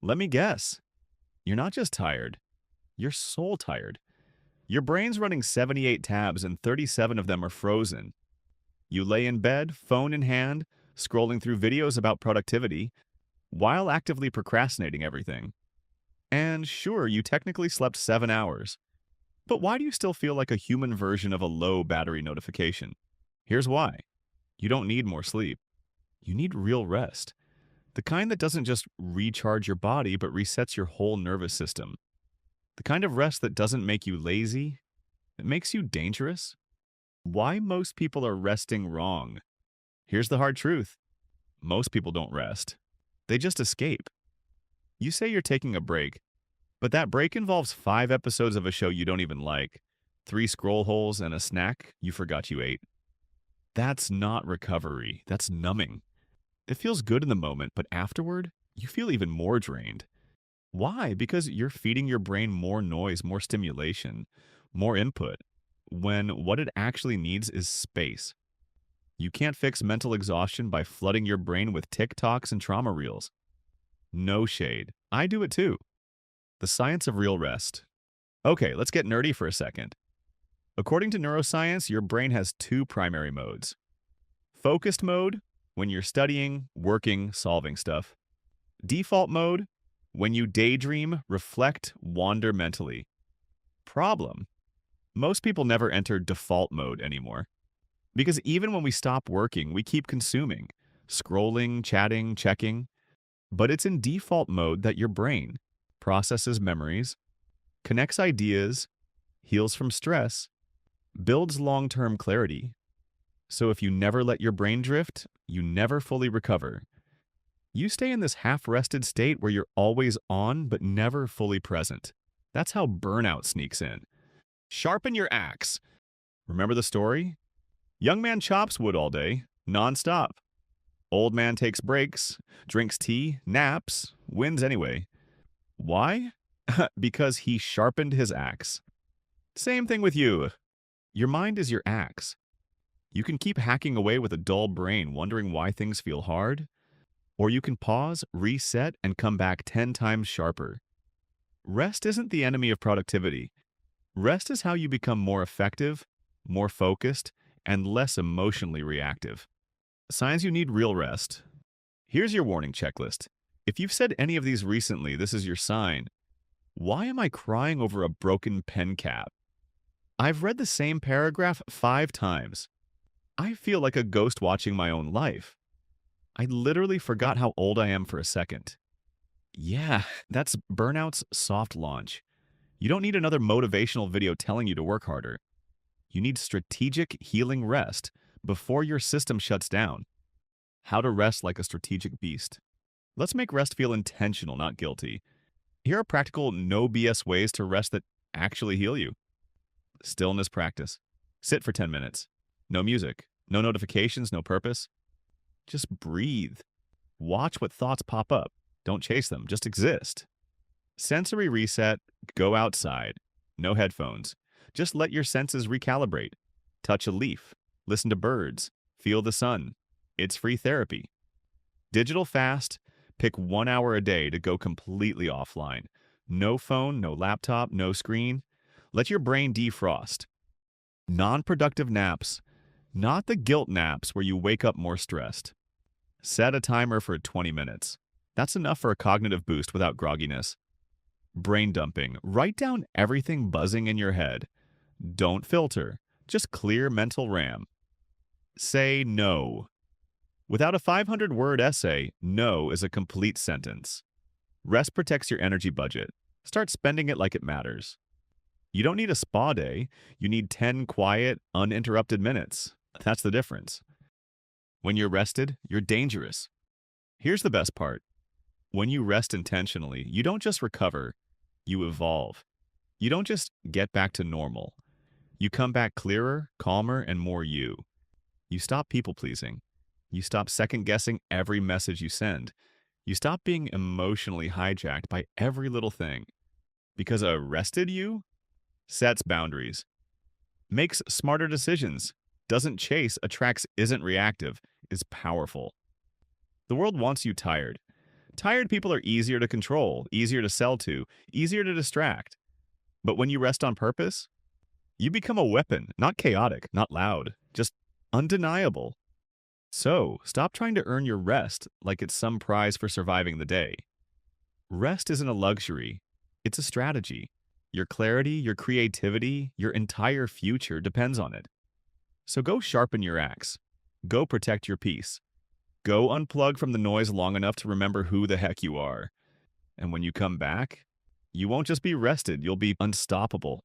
Let me guess. You're not just tired, you're soul tired. Your brain's running 78 tabs and 37 of them are frozen. You lay in bed, phone in hand, scrolling through videos about productivity, while actively procrastinating everything. And sure, you technically slept 7 hours. But why do you still feel like a human version of a low battery notification? Here's why. You don't need more sleep. You need real rest. The kind that doesn't just recharge your body, but resets your whole nervous system. The kind of rest that doesn't make you lazy, it makes you dangerous. Why most people are resting wrong. Here's the hard truth. Most people don't rest. They just escape. You say you're taking a break, but that break involves 5 episodes of a show you don't even like, 3 scroll holes, and a snack you forgot you ate. That's not recovery. That's numbing. It feels good in the moment, but afterward, you feel even more drained. Why? Because you're feeding your brain more noise, more stimulation, more input, when what it actually needs is space. You can't fix mental exhaustion by flooding your brain with TikToks and trauma reels. No shade. I do it too. The science of real rest. Okay, let's get nerdy for a second. According to neuroscience, your brain has two primary modes. Focused mode, when you're studying, working, solving stuff. Default mode, when you daydream, reflect, wander mentally. Problem: most people never enter default mode anymore. Because even when we stop working, we keep consuming, scrolling, chatting, checking. But it's in default mode that your brain processes memories, connects ideas, heals from stress, builds long-term clarity. So if you never let your brain drift, you never fully recover. You stay in this half-rested state where you're always on but never fully present. That's how burnout sneaks in. Sharpen your axe. Remember the story? Young man chops wood all day, non-stop. Old man takes breaks, drinks tea, naps, wins anyway. Why? Because he sharpened his axe. Same thing with you. Your mind is your axe. You can keep hacking away with a dull brain, wondering why things feel hard. Or you can pause, reset, and come back 10 times sharper. Rest isn't the enemy of productivity. Rest is how you become more effective, more focused, and less emotionally reactive. Signs you need real rest. Here's your warning checklist. If you've said any of these recently, this is your sign. Why am I crying over a broken pen cap? I've read the same paragraph 5 times. I feel like a ghost watching my own life. I literally forgot how old I am for a second. Yeah, that's Burnout's soft launch. You don't need another motivational video telling you to work harder. You need strategic healing rest before your system shuts down. How to rest like a strategic beast. Let's make rest feel intentional, not guilty. Here are practical, no BS ways to rest that actually heal you. Stillness practice. Sit for 10 minutes. No music, no notifications, no purpose. Just breathe. Watch what thoughts pop up. Don't chase them, just exist. Sensory reset. Go outside. No headphones. Just let your senses recalibrate. Touch a leaf. Listen to birds. Feel the sun. It's free therapy. Digital fast. Pick 1 hour a day to go completely offline. No phone, no laptop, no screen. Let your brain defrost. Non-productive naps. Not the guilt naps where you wake up more stressed. Set a timer for 20 minutes. That's enough for a cognitive boost without grogginess. Brain dumping. Write down everything buzzing in your head. Don't filter. Just clear mental RAM. Say no. Without a 500-word essay, no is a complete sentence. Rest protects your energy budget. Start spending it like it matters. You don't need a spa day. You need 10 quiet, uninterrupted minutes. That's the difference. When you're rested, you're dangerous. Here's the best part. When you rest intentionally, you don't just recover, you evolve. You don't just get back to normal. You come back clearer, calmer, and more you. You stop people-pleasing. You stop second-guessing every message you send. You stop being emotionally hijacked by every little thing. Because a rested you sets boundaries, makes smarter decisions, doesn't chase, attracts, isn't reactive, is powerful. The world wants you tired. Tired people are easier to control, easier to sell to, easier to distract. But when you rest on purpose, you become a weapon, not chaotic, not loud, just undeniable. So, stop trying to earn your rest like it's some prize for surviving the day. Rest isn't a luxury, it's a strategy. Your clarity, your creativity, your entire future depends on it. So go sharpen your axe. Go protect your peace. Go unplug from the noise long enough to remember who the heck you are. And when you come back, you won't just be rested, you'll be unstoppable.